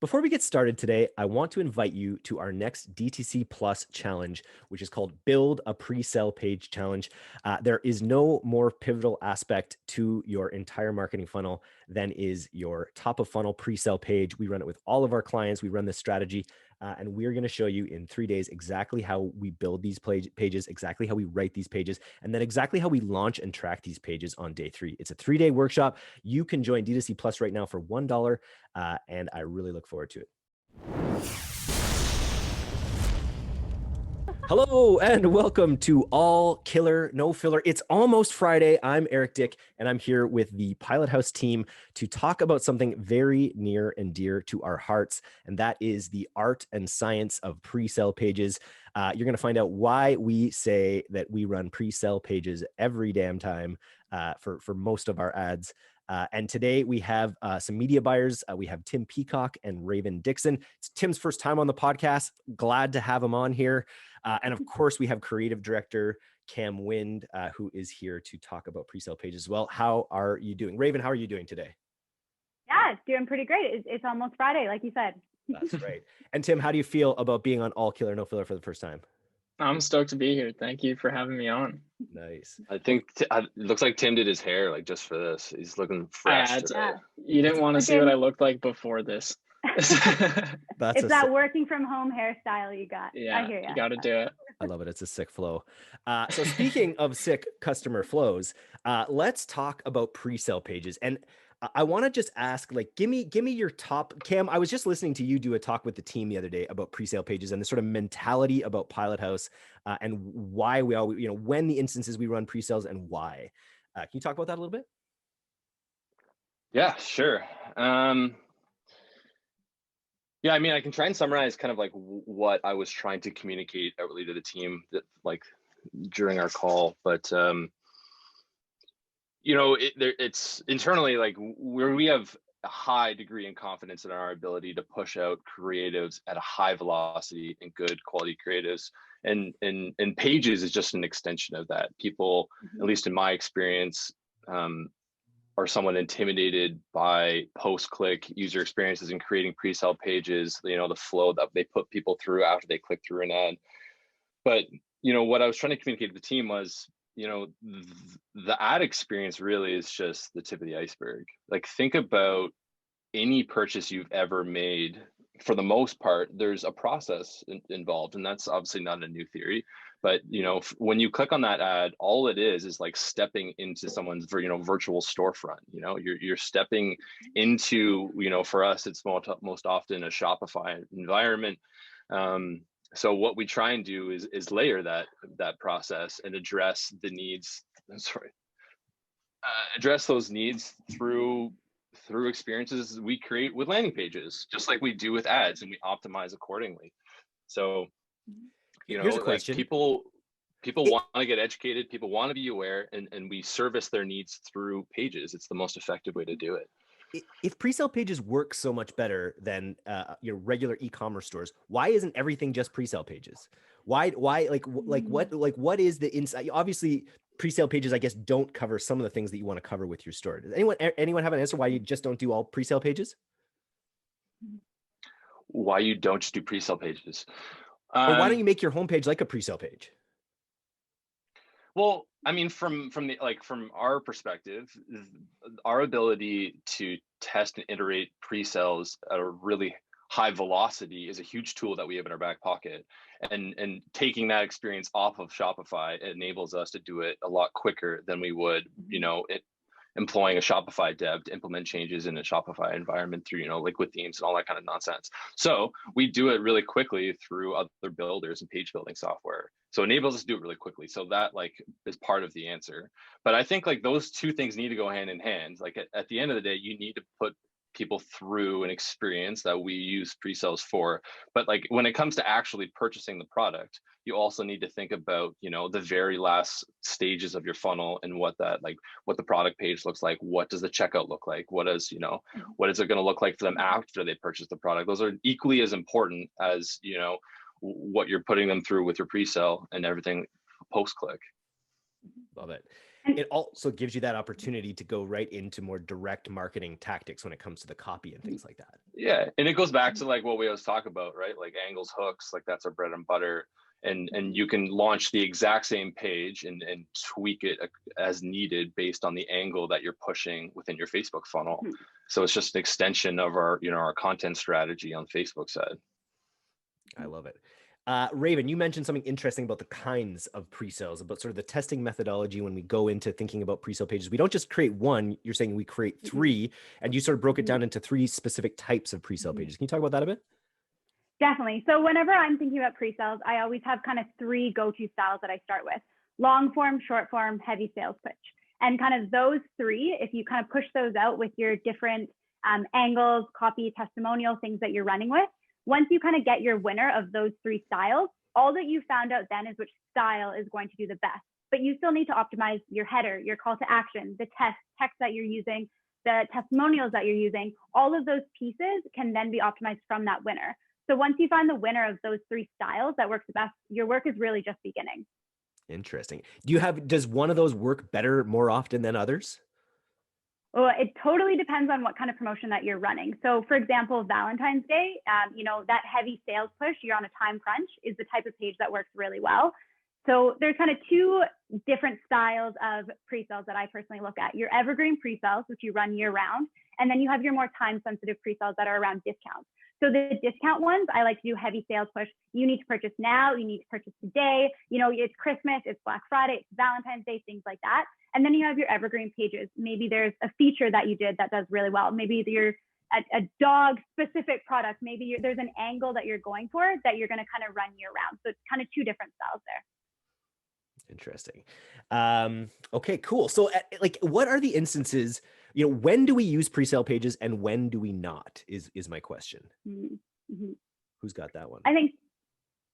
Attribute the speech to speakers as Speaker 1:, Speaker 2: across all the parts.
Speaker 1: Before we get started today, I want to invite you to our next DTC Plus challenge, which is called Build a Presell Page Challenge. There is no more pivotal aspect to your entire marketing funnel than is your top of funnel presell page. We run it with all of our clients. We run this strategy, and we're going to show you in 3 days exactly how we build these pages, exactly how we write these pages, and then exactly how we launch and track these pages on day 3. It's a 3-day workshop. You can join DTC Plus right now for $1. And I really look forward to it. Hello and welcome to All Killer No Filler. It's almost Friday. I'm Eric Dick and I'm here with the Pilothouse team to talk about something very near and dear to our hearts, and that is the art and science of presell pages. You're going to find out why we say that we run presell pages every damn time for most of our ads. And today we have some media buyers. We have Tim Peacock and Raven Dixon. It's Tim's first time on the podcast. Glad to have him on here. And of course, we have creative director Cam Wind, who is here to talk about presell pages as well. How are you doing? Raven, how are you doing today?
Speaker 2: Yeah, it's doing pretty great. It's almost Friday, like you said.
Speaker 1: That's right. And Tim, how do you feel about being on All Killer No Filler for the first time?
Speaker 3: I'm stoked to be here. Thank you for having me on.
Speaker 1: Nice.
Speaker 4: I think it looks like Tim did his hair like just for this. He's looking fresh.
Speaker 3: You didn't want to see what I looked like before this.
Speaker 2: It's that working from home hairstyle you got.
Speaker 3: Yeah,
Speaker 2: I hear
Speaker 3: you got to do it.
Speaker 1: I love it. It's a sick flow. So speaking of sick customer flows, let's talk about presell pages. And I want to just ask, like, give me your top. Cam, I was just listening to you do a talk with the team the other day about presell pages and the sort of mentality about Pilothouse and why we always, when the instances we run presells and why. Can you talk about that a little bit?
Speaker 4: Yeah, sure. Yeah, I mean, I can try and summarize kind of like what I was trying to communicate outwardly to the team that like during our call, but it's internally like where we have a high degree in confidence in our ability to push out creatives at a high velocity and good quality creatives, and pages is just an extension of that. People, at least in my experience, are somewhat intimidated by post-click user experiences and creating presell pages, the flow that they put people through after they click through an ad. But, what I was trying to communicate to the team was, the ad experience really is just the tip of the iceberg. Like, think about any purchase you've ever made. For the most part, there's a process involved, and that's obviously not a new theory. But when you click on that ad, all it is like stepping into someone's virtual storefront. You're stepping into for us, it's most often a Shopify environment. So what we try and do is layer that process and address the needs. Address those needs through experiences we create with landing pages, just like we do with ads, and we optimize accordingly. So,
Speaker 1: here's a question.
Speaker 4: Like people want to get educated, people want to be aware, and we service their needs through pages. It's the most effective way to do it.
Speaker 1: If presell pages work so much better than your regular e-commerce stores, why isn't everything just presell pages? Why what is the insight? Obviously, presell pages, I guess, don't cover some of the things that you want to cover with your store. Does anyone have an answer why you just don't do all presell pages?
Speaker 4: Why you don't just do presell pages?
Speaker 1: Or why don't you make your homepage like a presell page?
Speaker 4: Well, I mean, from our perspective, our ability to test and iterate presells at a really high velocity is a huge tool that we have in our back pocket, and taking that experience off of Shopify enables us to do it a lot quicker than we would, employing a Shopify dev to implement changes in a Shopify environment through, with themes and all that kind of nonsense. So we do it really quickly through other builders and page building software. So it enables us to do it really quickly. So that is part of the answer. But I think those two things need to go hand in hand. At the end of the day, you need to put people through an experience that we use presells for. But when it comes to actually purchasing the product, you also need to think about, the very last stages of your funnel and what the product page looks like. What does the checkout look like? What is it going to look like for them after they purchase the product? Those are equally as important as, what you're putting them through with your presell and everything post-click.
Speaker 1: Love it. it also gives you that opportunity to go right into more direct marketing tactics when it comes to the copy and things like that.
Speaker 4: Yeah. And it goes back to like what we always talk about, right? Like angles, hooks, like that's our bread and butter. And you can launch the exact same page and tweak it as needed based on the angle that you're pushing within your Facebook funnel. So it's just an extension of our, our content strategy on Facebook side.
Speaker 1: I love it. Raven, you mentioned something interesting about the kinds of pre-sales, about sort of the testing methodology when we go into thinking about pre-sale pages. We don't just create one, you're saying we create three, and you sort of broke it down into three specific types of pre-sale pages. Can you talk about that a bit?
Speaker 2: Definitely. So whenever I'm thinking about pre-sales, I always have kind of three go-to styles that I start with: long form, short form, heavy sales pitch. And kind of those three, if you kind of push those out with your different angles, copy, testimonial, things that you're running with, once you kind of get your winner of those three styles, all that you found out then is which style is going to do the best. But you still need to optimize your header, your call to action, the text that you're using, the testimonials that you're using. All of those pieces can then be optimized from that winner. So once you find the winner of those three styles that works the best, your work is really just beginning.
Speaker 1: Interesting. Does one of those work better more often than others?
Speaker 2: Well, it totally depends on what kind of promotion that you're running. So for example, Valentine's Day, that heavy sales push, you're on a time crunch, is the type of page that works really well. So there's kind of two different styles of pre-sales that I personally look at: your evergreen pre-sales, which you run year round, and then you have your more time sensitive pre-sales that are around discounts. So the discount ones, I like to do heavy sales push. You need to purchase now, you need to purchase today. It's Christmas, it's Black Friday, it's Valentine's Day, things like that. And then you have your evergreen pages. Maybe there's a feature that you did that does really well. Maybe you're a dog specific product. Maybe there's an angle that you're going for that you're going to kind of run year round. So it's kind of two different styles there.
Speaker 1: Interesting. Okay, cool. So what are the instances, when do we use pre-sale pages and when do we not is my question.
Speaker 2: Mm-hmm.
Speaker 1: Who's got that one?
Speaker 2: I think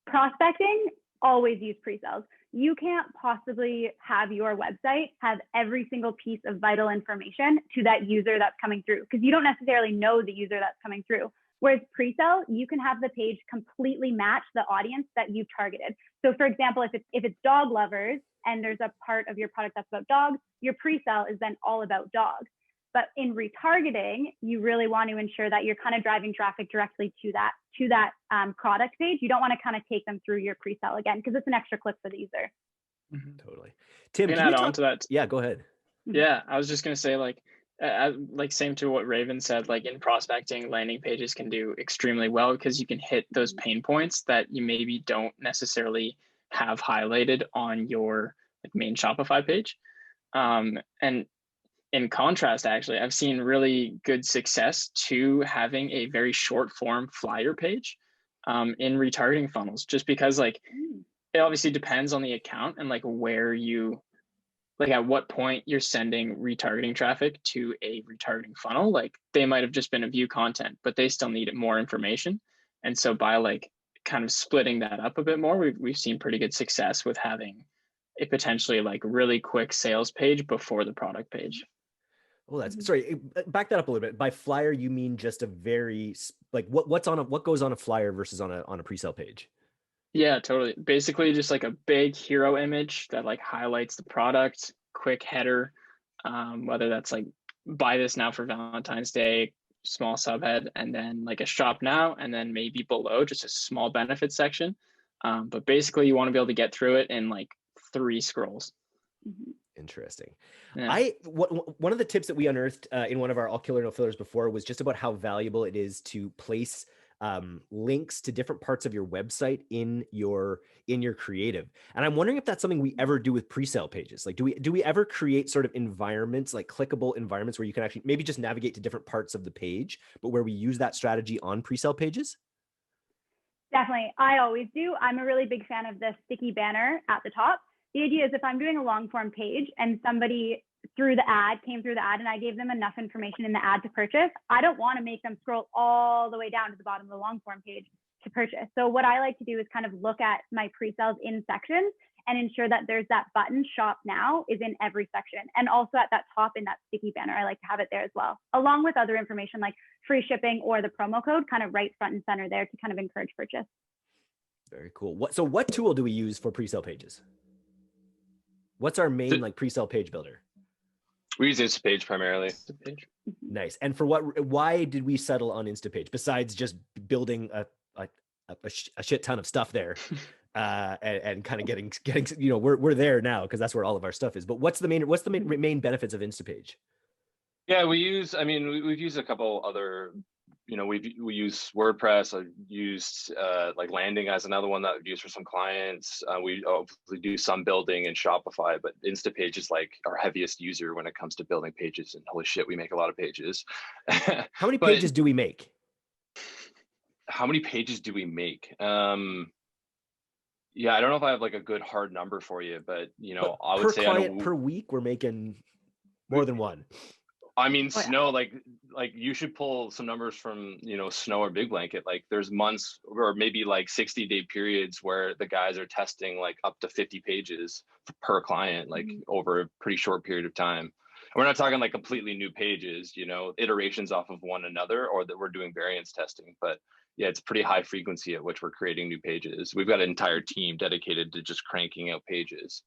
Speaker 2: prospecting, always use pre-sales. You can't possibly have your website have every single piece of vital information to that user that's coming through, because you don't necessarily know the user that's coming through. Whereas pre-sale, you can have the page completely match the audience that you've targeted. So for example, if it's dog lovers and there's a part of your product that's about dogs, your pre-sale is then all about dogs. But in retargeting, you really want to ensure that you're kind of driving traffic directly to that product page. You don't want to kind of take them through your pre-sale again, because it's an extra click for the user.
Speaker 1: Totally. Tim,
Speaker 3: can you add on to that?
Speaker 1: Yeah, go ahead.
Speaker 3: Yeah, I was just going to say, same to what Raven said, like in prospecting, landing pages can do extremely well because you can hit those pain points that you maybe don't necessarily have highlighted on your main Shopify page. And in contrast, actually, I've seen really good success to having a very short form flyer page in retargeting funnels, just because it obviously depends on the account and where you at what point you're sending retargeting traffic to a retargeting funnel. They might have just been a view content, but they still need more information. And so by kind of splitting that up a bit more, we've seen pretty good success with having a potentially really quick sales page before the product page.
Speaker 1: Oh, sorry, back that up a little bit. By flyer, you mean just a very what goes on a flyer versus on a pre-sale page?
Speaker 3: Yeah, totally. Basically just a big hero image that highlights the product, quick header, whether that's buy this now for Valentine's Day, small subhead, and then a shop now, and then maybe below just a small benefits section. But basically you want to be able to get through it in 3 scrolls.
Speaker 1: Interesting.
Speaker 3: Yeah.
Speaker 1: One of the tips that we unearthed in one of our All Killer No Fillers before was just about how valuable it is to place links to different parts of your website in your creative. And I'm wondering if that's something we ever do with pre-sale pages. Do we ever create sort of environments, clickable environments where you can actually maybe just navigate to different parts of the page, but where we use that strategy on pre-sale pages?
Speaker 2: Definitely. I always do. I'm a really big fan of the sticky banner at the top. The idea is if I'm doing a long form page and somebody came through the ad and I gave them enough information in the ad to purchase, I don't want to make them scroll all the way down to the bottom of the long form page to purchase. So what I like to do is kind of look at my pre-sales in sections and ensure that there's that button shop now is in every section. And also at that top in that sticky banner, I like to have it there as well, along with other information like free shipping or the promo code kind of right front and center there to kind of encourage purchase.
Speaker 1: Very cool. So what tool do we use for pre-sale pages? What's our main like Presell page builder?
Speaker 4: We use Instapage primarily.
Speaker 3: Instapage.
Speaker 1: Nice. And for why did we settle on Instapage besides just building a shit ton of stuff there? And kind of getting, we're there now because that's where all of our stuff is. But what's the main benefits of Instapage?
Speaker 4: Yeah, we've used a couple other, we use WordPress. I've used like Landing as another one that I've used for some clients. We obviously do some building in Shopify, but Instapage is like our heaviest user when it comes to building pages. And holy shit, we make a lot of pages.
Speaker 1: How many pages do we make?
Speaker 4: How many pages do we make? Yeah, I don't know if I have like a good hard number for you, but I would say
Speaker 1: client per week, we're making more than one.
Speaker 4: I mean, Snow, like you should pull some numbers from, Snow or Big Blanket. Like there's months or maybe like 60-day periods where the guys are testing like up to 50 pages per client, like over a pretty short period of time. And we're not talking like completely new pages, iterations off of one another, or that we're doing variance testing. But yeah, it's pretty high frequency at which we're creating new pages. We've got an entire team dedicated to just cranking out pages.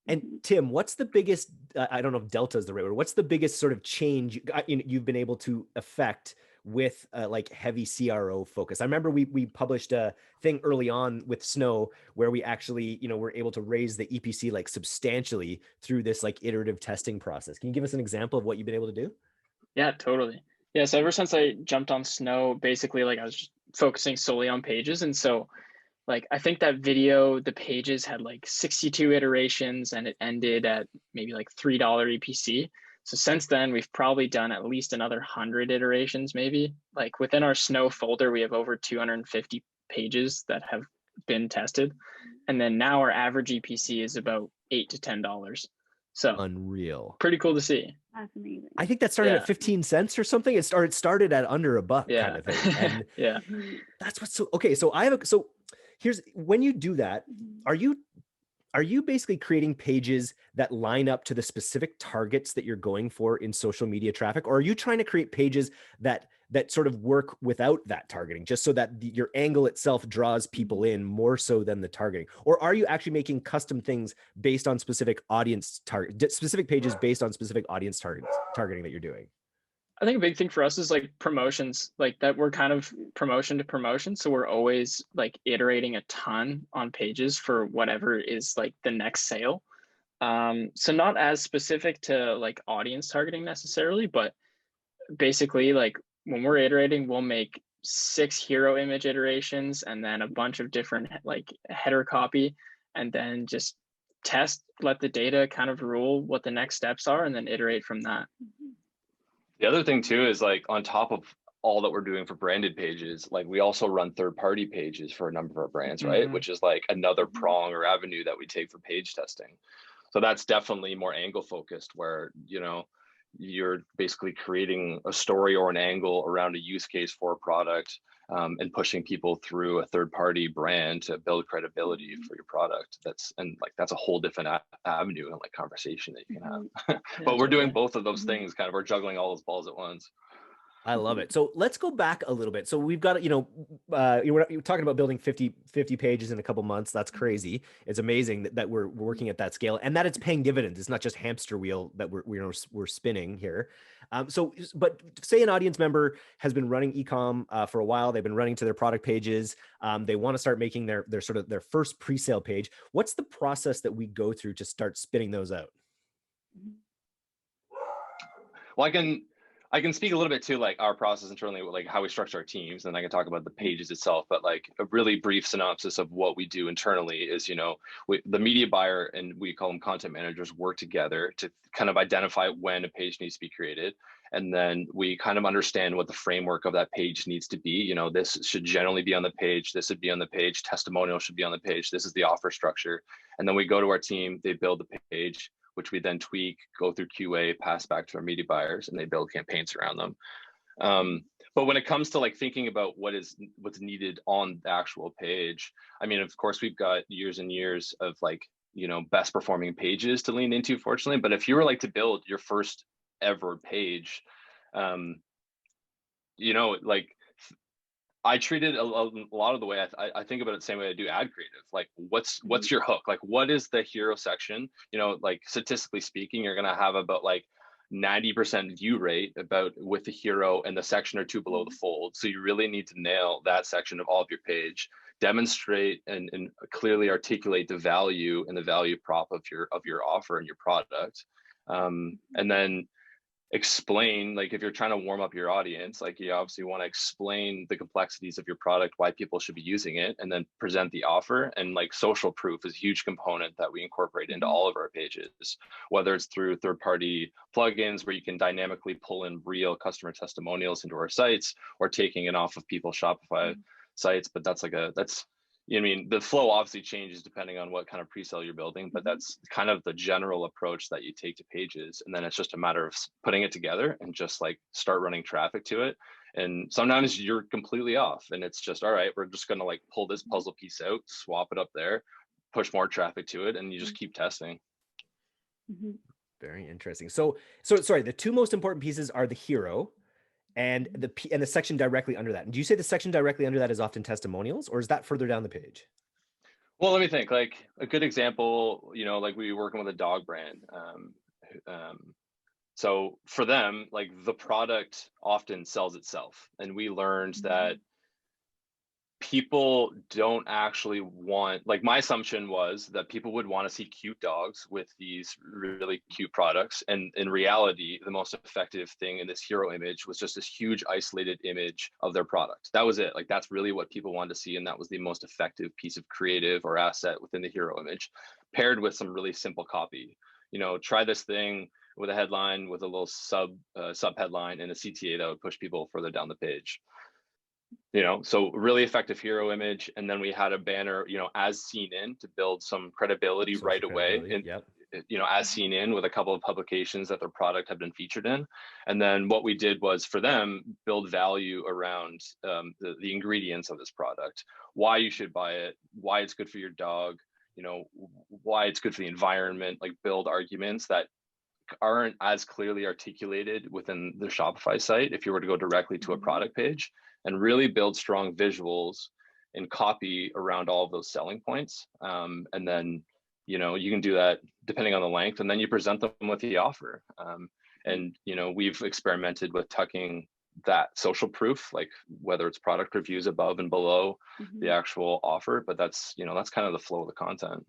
Speaker 1: And Tim, what's the biggest, I don't know if delta is the right word, what's the biggest sort of change you've been able to affect with like heavy CRO focus? I remember we published a thing early on with Snow where we actually, were able to raise the EPC like substantially through this like iterative testing process. Can you give us an example of what you've been able to do?
Speaker 3: Yeah, totally. Yeah, so ever since I jumped on Snow, basically like I was just focusing solely on pages. And so like, I think that video, the pages had like 62 iterations and it ended at maybe like $3 EPC. So since then, we've probably done at least another 100 iterations, maybe. Like within our Snow folder, we have over 250 pages that have been tested. And then now our average EPC is about $8 to $10. So
Speaker 1: unreal.
Speaker 3: Pretty cool to see.
Speaker 2: That's amazing.
Speaker 1: I think that started at 15 cents or something. It started at under $1 kind of thing. And
Speaker 3: yeah.
Speaker 1: That's what's so okay. So here's when you do that, are you basically creating pages that line up to the specific targets that you're going for in social media traffic? Or are you trying to create pages that sort of work without that targeting, just so that your angle itself draws people in more so than the targeting? Or are you actually making custom things based on specific specific pages based on specific audience targeting that you're doing?
Speaker 3: I think a big thing for us is like promotions, like that we're kind of promotion to promotion. So we're always like iterating a ton on pages for whatever is like the next sale. So not as specific to like audience targeting necessarily, but basically like when we're iterating, we'll make 6 hero image iterations and then a bunch of different like header copy, and then just test, let the data kind of rule what the next steps are, and then iterate from that.
Speaker 4: The other thing too is like on top of all that we're doing for branded pages, like we also run third-party pages for a number of our brands, right? Which is like another prong or avenue that we take for page testing. So that's definitely more angle focused, where, you're basically creating a story or an angle around a use case for a product, and pushing people through a third-party brand to build credibility for your product. That's a whole different avenue and like conversation that you can have. But we're doing both of those things, kind of, we're juggling all those balls at once.
Speaker 1: I love it. So let's go back a little bit. So we've got, you're talking about building 50 pages in a couple months. That's crazy. It's amazing that we're working at that scale and that it's paying dividends. It's not just hamster wheel that we're spinning here. But say an audience member has been running ecom for a while. They've been running to their product pages. They want to start making their first pre-sale page. What's the process that we go through to start spinning those out?
Speaker 4: Well, I can speak a little bit to like our process internally, like how we structure our teams, and I can talk about the pages itself. But like a really brief synopsis of what we do internally is, the media buyer, and we call them content managers, work together to kind of identify when a page needs to be created. And then we kind of understand what the framework of that page needs to be. This should generally be on the page. This would be on the page. Testimonial should be on the page. This is the offer structure. And then we go to our team, they build the page, which we then tweak, go through QA, pass back to our media buyers, and they build campaigns around them. But when it comes to like thinking about what's needed on the actual page, I mean, of course, we've got years and years of like, best performing pages to lean into, fortunately. But if you were like to build your first ever page, like I treat it a lot of the way I think about it the same way I do ad creative. Like, what's your hook? Like, what is the hero section? You know, like statistically speaking, you're gonna have about like 90% view rate about with the hero and the section or two below the fold. So you really need to nail that section of all of your page, demonstrate and clearly articulate the value and the value prop of your offer and your product, and then explain, like if you're trying to warm up your audience, like you obviously want to explain the complexities of your product, why people should be using it, and then present the offer. And like social proof is a huge component that we incorporate into all of our pages, whether it's through third-party plugins where you can dynamically pull in real customer testimonials into our sites, or taking it off of people's Shopify sites. But that's I mean, the flow obviously changes depending on what kind of presale you're building, but that's kind of the general approach that you take to pages. And then it's just a matter of putting it together and just like start running traffic to it. And sometimes you're completely off and it's just, all right, we're just going to like pull this puzzle piece out, swap it up there, push more traffic to it, and you just keep testing.
Speaker 1: Very interesting. So sorry, the two most important pieces are the hero and the section directly under that. And do you say the section directly under that is often testimonials, or is that further down the page?
Speaker 4: Well, let me think. Like a good example, you know, like we were working with a dog brand. So for them, like the product often sells itself. And we learned that people don't actually want, like my assumption was that people would want to see cute dogs with these really cute products. And in reality, the most effective thing in this hero image was just this huge isolated image of their product. That was it. Like that's really what people wanted to see. And that was the most effective piece of creative or asset within the hero image, paired with some really simple copy. You know, try this thing with a headline with a little sub headline and a CTA that would push people further down the page. You know, so really effective hero image. And then we had a banner, you know, as seen in, to build some credibility right away. And, you know, as seen in with a couple of publications that their product had been featured in. And then what we did was for them, build value around the ingredients of this product, why you should buy it, why it's good for your dog, you know, why it's good for the environment, like build arguments that aren't as clearly articulated within the Shopify site if you were to go directly to a product page, and really build strong visuals and copy around all of those selling points. And then, you know, you can do that depending on the length, and then you present them with the offer. And, you know, we've experimented with tucking that social proof, like whether it's product reviews above and below the actual offer, but that's, you know, that's kind of the flow of the content.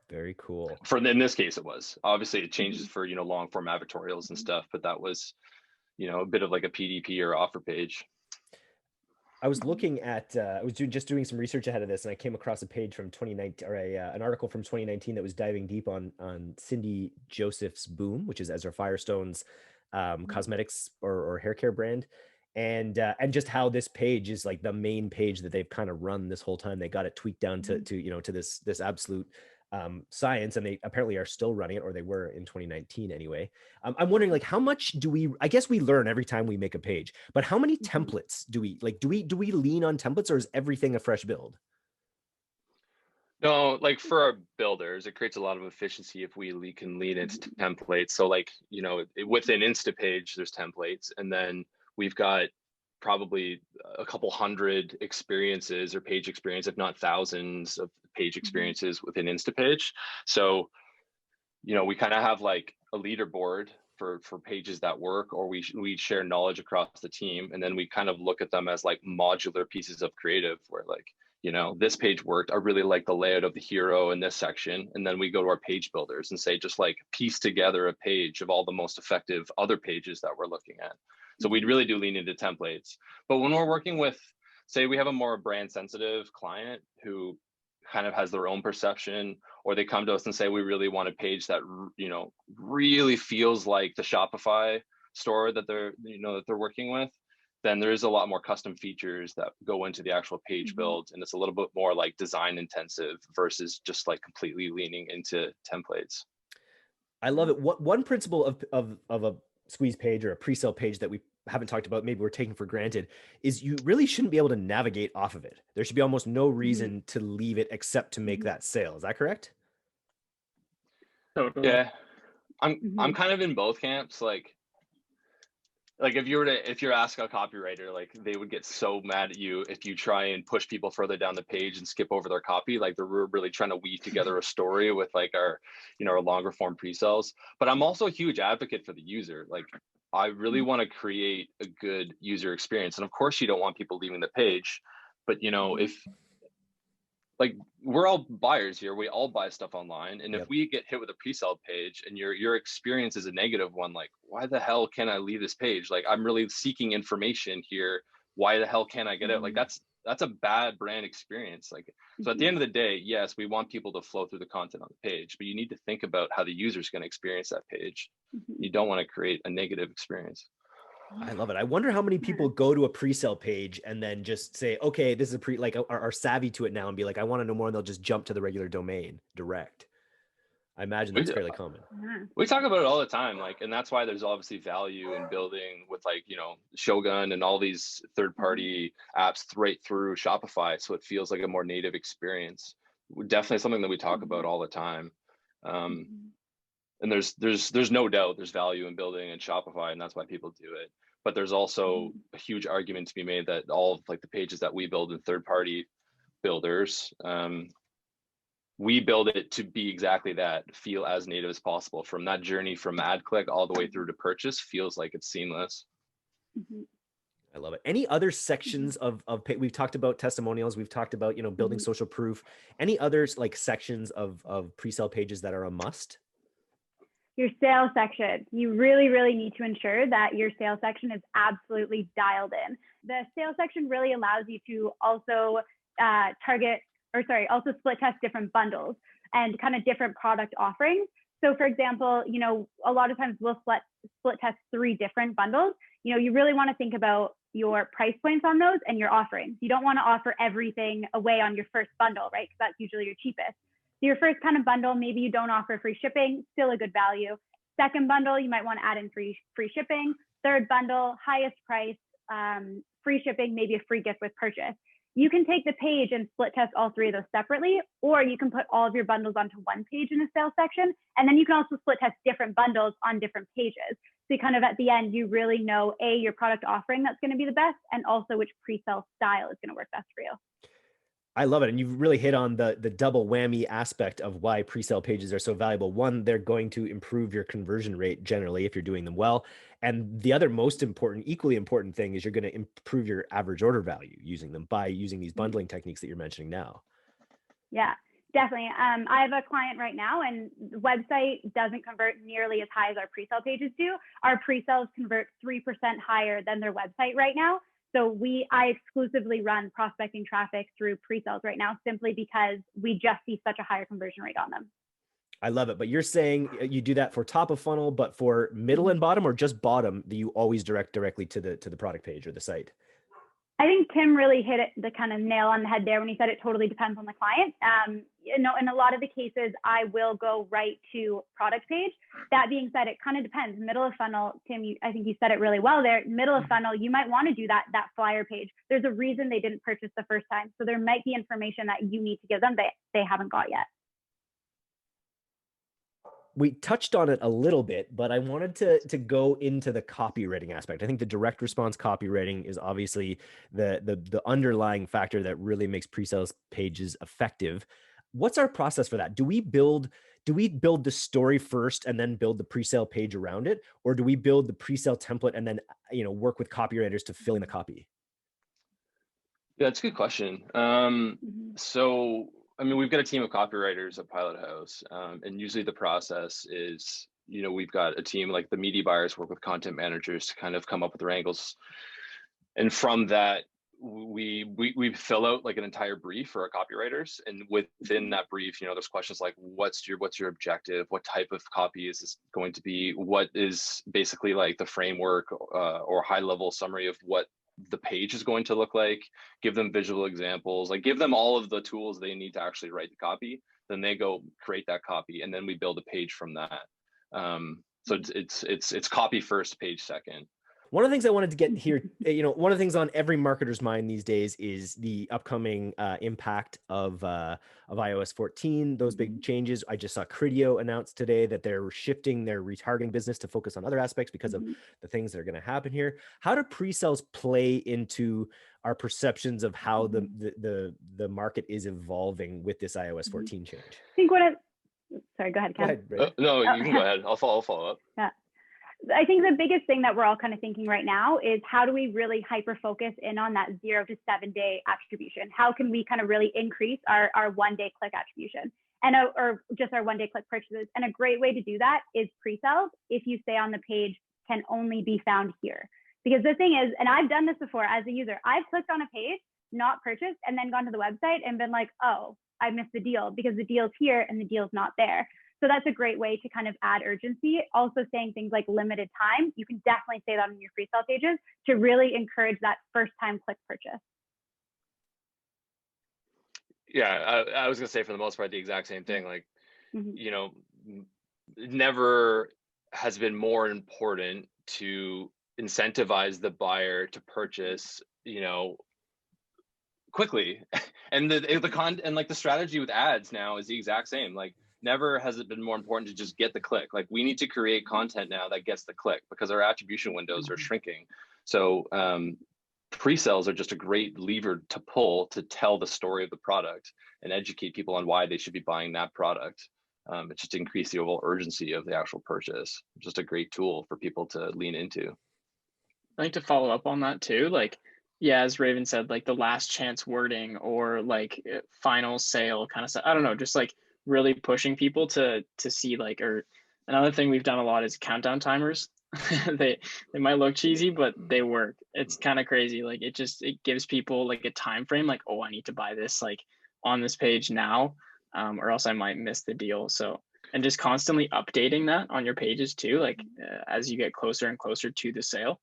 Speaker 1: Very cool.
Speaker 4: In this case, it was. Obviously it changes for, you know, long form advertorials and stuff, but that was, you know, a bit of like a PDP or offer page.
Speaker 1: I was looking at, I was just doing some research ahead of this, and I came across a page from 2019, or an article from 2019 that was diving deep on Cindy Joseph's Boom, which is Ezra Firestone's cosmetics or hair care brand. And just how this page is like the main page that they've kind of run this whole time. They got it tweaked down to you know, to this absolute science, and they apparently are still running it, or they were in 2019 anyway. I'm wondering, like, how much do we, I guess we learn every time we make a page, but how many templates do we like, do we lean on templates, or is everything a fresh build?
Speaker 4: No, like for our builders, it creates a lot of efficiency if we can lean into templates. So like, you know, within Instapage, there's templates, and then we've got probably a couple hundred experiences or page experience, if not thousands of page experiences within Instapage. So, you know, we kind of have like a leaderboard for pages that work, or we share knowledge across the team. And then we kind of look at them as like modular pieces of creative where, like, you know, this page worked. I really like the layout of the hero in this section. And then we go to our page builders and say, just like piece together a page of all the most effective other pages that we're looking at. So we really do lean into templates. But when we're working with, say we have a more brand sensitive client who kind of has their own perception, or they come to us and say, we really want a page that, you know, really feels like the Shopify store that they're, you know, that they're working with, then there is a lot more custom features that go into the actual page build. And it's a little bit more like design intensive versus just like completely leaning into templates.
Speaker 1: I love it. What one principle of a squeeze page or a pre-sale page that we haven't talked about, maybe we're taking for granted, is you really shouldn't be able to navigate off of it. There should be almost no reason to leave it except to make that sale. Is that correct?
Speaker 3: Totally.
Speaker 4: Yeah, I'm kind of in both camps. Like like if you're asking a copywriter, like they would get so mad at you if you try and push people further down the page and skip over their copy. Like they're really trying to weave together a story with like our, our longer form pre-sales. But I'm also a huge advocate for the user. Like I really want to create a good user experience. And of course you don't want people leaving the page, but if like we're all buyers here, we all buy stuff online, and if we get hit with a pre-sale page and your experience is a negative one, like why the hell can I leave this page? Like I'm really seeking information here, why the hell can't I get out? Like that's a bad brand experience. Like so at the end of the day, yes, we want people to flow through the content on the page, but you need to think about how the user is going to experience that page. You don't want to create a negative experience.
Speaker 1: I love it. I wonder how many people go to a pre-sale page and then just say, okay, this is a like are savvy to it now and be like, I want to know more. And they'll just jump to the regular domain direct. I imagine that's fairly common.
Speaker 4: We talk about it all the time. Like, and that's why there's obviously value in building with like, Shogun and all these third-party apps right through Shopify. So it feels like a more native experience. Definitely something that we talk about all the time. And there's no doubt there's value in building in Shopify, and that's why people do it. But there's also a huge argument to be made that all of like the pages that we build in third-party builders, we build it to be exactly that, feel as native as possible. From that journey from ad click all the way through to purchase feels like it's seamless.
Speaker 1: I love it. Any other sections of we've talked about testimonials, we've talked about, building social proof. Any others like sections of pre-sale pages that are a must?
Speaker 2: Your sales section. You really, really need to ensure that your sales section is absolutely dialed in. The sales section really allows you to also also split test different bundles and kind of different product offerings. So for example, a lot of times we'll split test 3 different bundles. You really want to think about your price points on those and your offerings. You don't want to offer everything away on your first bundle, right? Because that's usually your cheapest. So your first kind of bundle, maybe you don't offer free shipping, still a good value. Second bundle, you might want to add in free shipping. Third bundle, highest price, free shipping, maybe a free gift with purchase. You can take the page and split test all 3 of those separately, or you can put all of your bundles onto one page in a sales section. And then you can also split test different bundles on different pages. So kind of at the end, you really know, your product offering that's going to be the best, and also which pre-sale style is going to work best for you.
Speaker 1: I love it. And you've really hit on the double whammy aspect of why pre-sale pages are so valuable. One, they're going to improve your conversion rate generally if you're doing them well. And the other most important, equally important thing is you're going to improve your average order value using them by using these bundling techniques that you're mentioning now.
Speaker 2: Yeah, definitely. I have a client right now, and the website doesn't convert nearly as high as our pre-sale pages do. Our pre-sales convert 3% higher than their website right now. So I exclusively run prospecting traffic through pre-sales right now, simply because we just see such a higher conversion rate on them.
Speaker 1: I love it. But you're saying you do that for top of funnel, but for middle and bottom, or just bottom, that you always direct directly to the product page or the site?
Speaker 2: I think Tim really hit the kind of nail on the head there when he said it totally depends on the client. In a lot of the cases, I will go right to product page. That being said, it kind of depends. Middle of funnel, Tim, I think you said it really well there. Middle of funnel, you might want to do that flyer page. There's a reason they didn't purchase the first time. So there might be information that you need to give them that they haven't got yet.
Speaker 1: We touched on it a little bit, but I wanted to go into the copywriting aspect. I think the direct response copywriting is obviously the underlying factor that really makes pre-sales pages effective. What's our process for that? Do we build the story first and then build the pre-sale page around it? Or do we build the pre-sale template and then, work with copywriters to fill in the copy?
Speaker 4: Yeah, that's a good question. So, we've got a team of copywriters at Pilothouse, and usually the process is, we've got a team like the media buyers work with content managers to kind of come up with their angles. And from that, we fill out like an entire brief for our copywriters. And within that brief, there's questions like, what's your objective? What type of copy is this going to be? What is basically like the framework or high level summary of what the page is going to look like? Give them visual examples, like give them all of the tools they need to actually write the copy. Then they go create that copy, and then we build a page from that. So it's copy first, page second.
Speaker 1: One of the things I wanted to get here, one of the things on every marketer's mind these days is the upcoming impact of iOS 14, those big changes. I just saw Criteo announce today that they're shifting their retargeting business to focus on other aspects because of the things that are going to happen here. How do pre-sales play into our perceptions of how the market is evolving with this iOS 14 change?
Speaker 2: I think sorry, go ahead, Cam.
Speaker 4: No, you can go ahead. I'll follow up.
Speaker 2: Yeah. I think the biggest thing that we're all kind of thinking right now is how do we really hyper focus in on that 0 to 7 day attribution? How can we kind of really increase our 1 day click attribution or just our 1 day click purchases? And a great way to do that is pre-sales. If you say on the page can only be found here, because the thing is, and I've done this before as a user, I've clicked on a page, not purchased, and then gone to the website and been like, oh, I missed the deal because the deal's here and the deal's not there. So that's a great way to kind of add urgency. Also saying things like limited time, you can definitely say that on your Presale pages to really encourage that first time click purchase.
Speaker 4: Yeah, I was gonna say for the most part, the exact same thing. Like, it never has been more important to incentivize the buyer to purchase, quickly. And the strategy with ads now is the exact same. Like, never has it been more important to just get the click. Like, we need to create content now that gets the click because our attribution windows are shrinking. So pre-sales are just a great lever to pull to tell the story of the product and educate people on why they should be buying that product. It just increase the overall urgency of the actual purchase. Just a great tool for people to lean into.
Speaker 3: I like to follow up on that too. Like, yeah, as Raven said, like the last chance wording or like final sale kind of stuff. I don't know, just like really pushing people to see like, or another thing we've done a lot is countdown timers. they might look cheesy, but they work. It's kind of crazy. Like it gives people like a time frame, like, oh, I need to buy this like on this page now, or else I might miss the deal. So, and just constantly updating that on your pages too, like as you get closer and closer to the sale,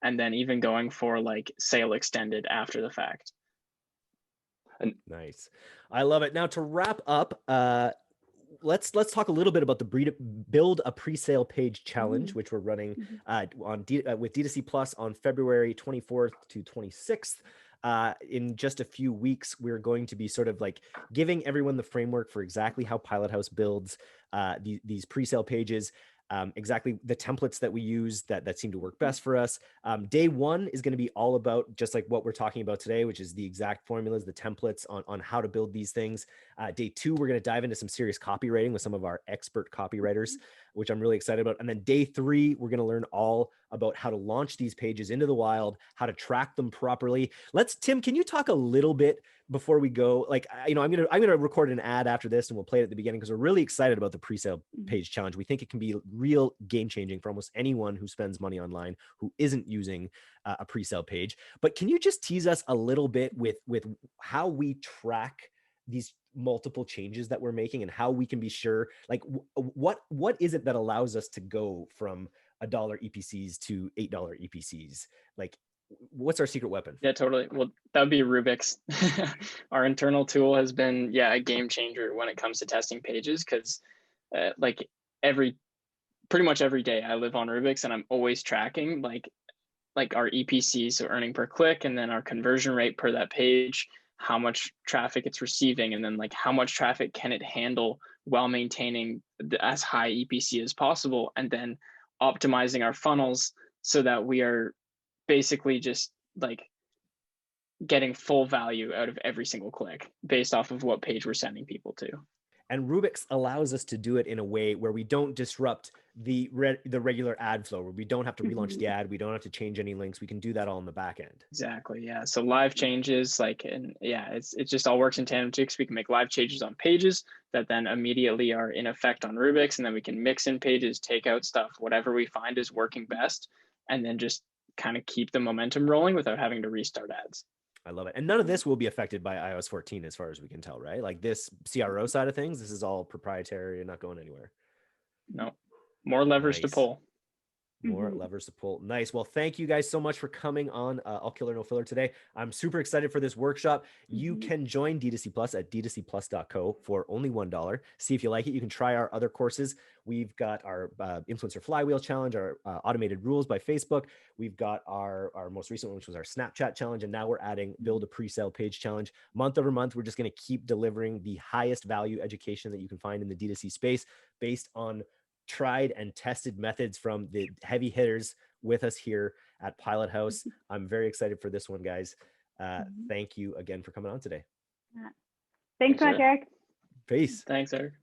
Speaker 3: and then even going for like sale extended after the fact.
Speaker 1: Nice. I love it. Now to wrap up, let's talk a little bit about the Build a Presale Page Challenge, which we're running with D2C Plus on February 24th to 26th. In just a few weeks, we're going to be sort of like giving everyone the framework for exactly how Pilothouse builds these presale pages. Exactly the templates that we use that seem to work best for us. Day one is going to be all about just like what we're talking about today, which is the exact formulas, the templates on how to build these things. Day two, we're going to dive into some serious copywriting with some of our expert copywriters, which I'm really excited about. And then day three, we're going to learn all about how to launch these pages into the wild, how to track them properly. Tim, can you talk a little bit before we go? Like, I'm going to record an ad after this and we'll play it at the beginning because we're really excited about the Presale Page Challenge. We think it can be real game changing for almost anyone who spends money online who isn't using a presale page. But can you just tease us a little bit with how we track these multiple changes that we're making and how we can be sure, like what is it that allows us to go from $1 EPCs to $8 EPCs? Like, what's our secret weapon?
Speaker 3: Yeah, totally. Well, that would be Rubik's. Our internal tool has been, a game changer when it comes to testing pages because pretty much every day I live on Rubik's and I'm always tracking like our EPC, so earning per click, and then our conversion rate per that page, how much traffic it's receiving, and then like how much traffic can it handle while maintaining as high EPC as possible, and then optimizing our funnels so that we are basically just like getting full value out of every single click based off of what page we're sending people to.
Speaker 1: And Rubik's allows us to do it in a way where we don't disrupt the regular ad flow, where we don't have to relaunch the ad, we don't have to change any links. We can do that all in the back end.
Speaker 3: Exactly. Yeah. So live changes, it just all works in tandem too, because we can make live changes on pages that then immediately are in effect on Rubik's, and then we can mix in pages, take out stuff, whatever we find is working best, and then just kind of keep the momentum rolling without having to restart ads.
Speaker 1: I love it. And none of this will be affected by iOS 14 as far as we can tell, right? Like this CRO side of things, this is all proprietary and not going anywhere.
Speaker 3: No, more levers to pull.
Speaker 1: More levers to pull. Nice. Well, thank you guys so much for coming on All Killer No Filler today. I'm super excited for this workshop. You can join D2C Plus at d2cplus.co for only $1. See if you like it. You can try our other courses. We've got our Influencer Flywheel Challenge, our Automated Rules by Facebook. We've got our most recent one, which was our Snapchat Challenge. And now we're adding Build a Presale Page Challenge. Month over month, we're just going to keep delivering the highest value education that you can find in the D2C space based on tried and tested methods from the heavy hitters with us here at Pilothouse. I'm very excited for this one, guys. Thank you again for coming on today.
Speaker 2: Thanks so much, Eric.
Speaker 1: Peace.
Speaker 3: Thanks, Eric.